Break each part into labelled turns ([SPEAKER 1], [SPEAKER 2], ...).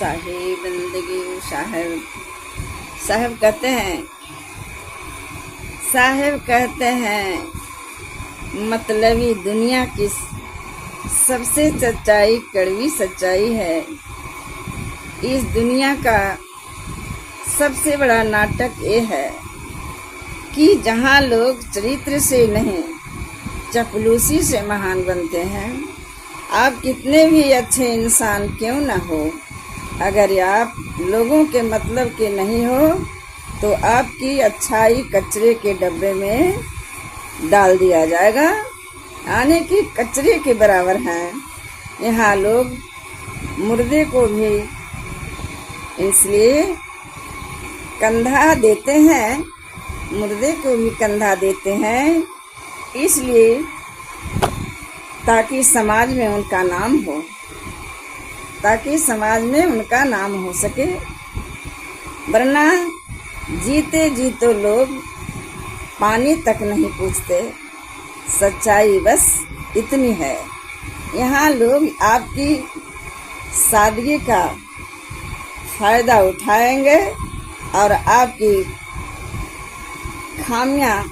[SPEAKER 1] साहिब बंदगी साहब कहते हैं मतलबी दुनिया की सबसे सच्चाई कड़वी सच्चाई है। इस दुनिया का सबसे बड़ा नाटक ये है कि जहाँ लोग चरित्र से नहीं चपलूसी से महान बनते हैं। आप कितने भी अच्छे इंसान क्यों न हो, अगर आप लोगों के मतलब के नहीं हो तो आपकी अच्छाई कचरे के डब्बे में डाल दिया जाएगा, यानी कि कचरे के बराबर हैं। यहाँ लोग मुर्दे को भी इसलिए कंधा देते हैं, मुर्दे को भी कंधा देते हैं इसलिए ताकि समाज में उनका नाम हो, ताकि समाज में उनका नाम हो सके। वरना जीते जी तो लोग पानी तक नहीं पूछते। सच्चाई बस इतनी है। यहाँ लोग आपकी सादगी का फायदा उठाएंगे और आपकी खामियां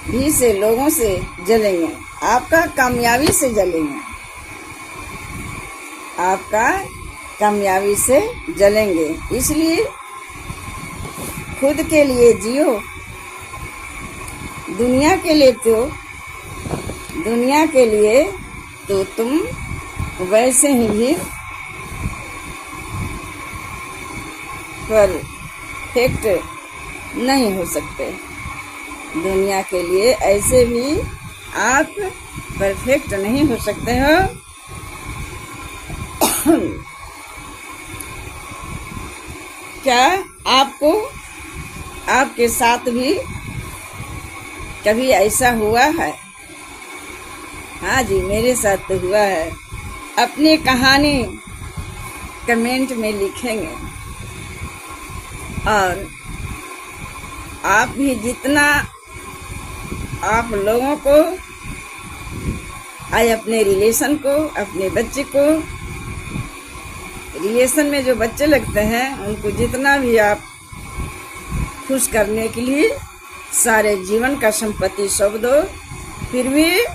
[SPEAKER 1] भी से लोगों से जलेंगे, आपका कामयाबी से जलेंगे, आपका कामयाबी से जलेंगे। इसलिए खुद के लिए जियो, दुनिया के लिए तो तुम वैसे ही भी परफेक्ट नहीं हो सकते। दुनिया के लिए ऐसे भी आप परफेक्ट नहीं हो सकते हो। क्या आपको आपके साथ भी कभी ऐसा हुआ है? हाँ जी, मेरे साथ तो हुआ है। अपनी कहानी कमेंट में लिखेंगे और आप भी जितना आप लोगों को अपने रिलेशन को, अपने बच्चे को, रिलेशन में जो बच्चे लगते हैं उनको जितना भी आप खुश करने के लिए सारे जीवन का संपत्ति सौंप दो, फिर भी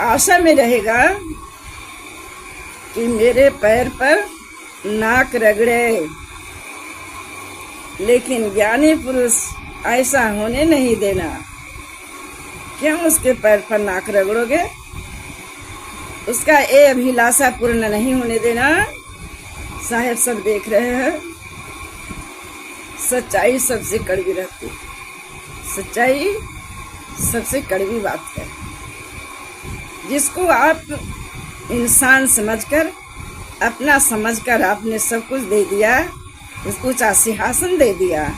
[SPEAKER 1] आशा में रहेगा कि मेरे पैर पर नाक रगड़े। लेकिन ज्ञानी पुरुष ऐसा होने नहीं देना। क्यों उसके पैर पर नाक रगड़ोगे? उसका ये अभिलाषा पूर्ण नहीं होने देना। साहब सब देख रहे हैं, सच्चाई सबसे कड़वी रहती है। सच्चाई सबसे कड़वी बात है। जिसको आप इंसान समझकर, अपना समझकर आपने सब कुछ दे दिया, उसको ऊंचा सिंहासन दे दिया,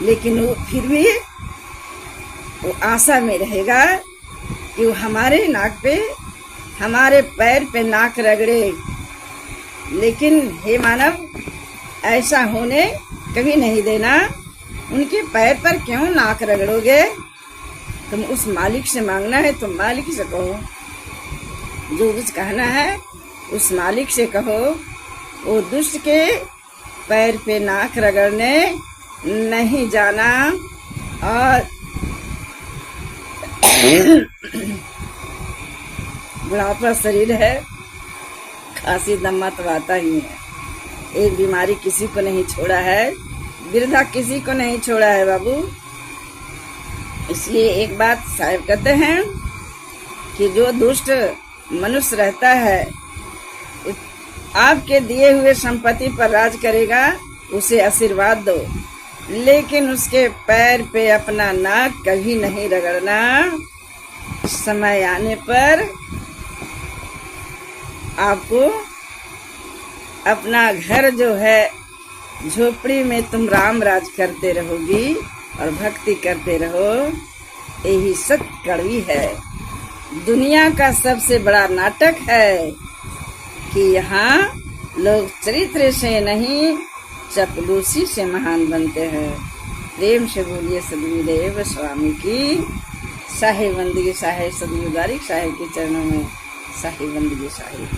[SPEAKER 1] लेकिन वो फिर भी वो आशा में रहेगा कि वो हमारे नाक पे, हमारे पैर पे नाक रगड़े। लेकिन हे मानव, ऐसा होने कभी नहीं देना। उनके पैर पर क्यों नाक रगड़ोगे? तुम उस मालिक से मांगना है तो मालिक से कहो, जो कुछ कहना है उस मालिक से कहो। वो दुष्ट के पैर पे नाक रगड़ने नहीं जाना। और बुढ़ापा शरीर है, खांसी दमा तो आता ही है। एक बीमारी किसी को नहीं छोड़ा है, वृद्धा किसी को नहीं छोड़ा है बाबू। इसलिए एक बात साहब कहते हैं कि जो दुष्ट मनुष्य रहता है आपके दिए हुए संपत्ति पर राज करेगा, उसे आशीर्वाद दो, लेकिन उसके पैर पे अपना नाक कभी नहीं रगड़ना। समय आने पर आपको अपना घर जो है, झोपड़ी में तुम राम राज करते रहोगी और भक्ति करते रहो। यही सत्य कड़वी है। दुनिया का सबसे बड़ा नाटक है कि यहाँ लोग चरित्र से नहीं चपलूसी से महान बनते हैं। प्रेम से बोलिए सदगुरुदेव स्वामी की साहिब बंदगी, साहिब सदगुरुदारी, साहिब के चरणों में साहिब बंदगी साहिब।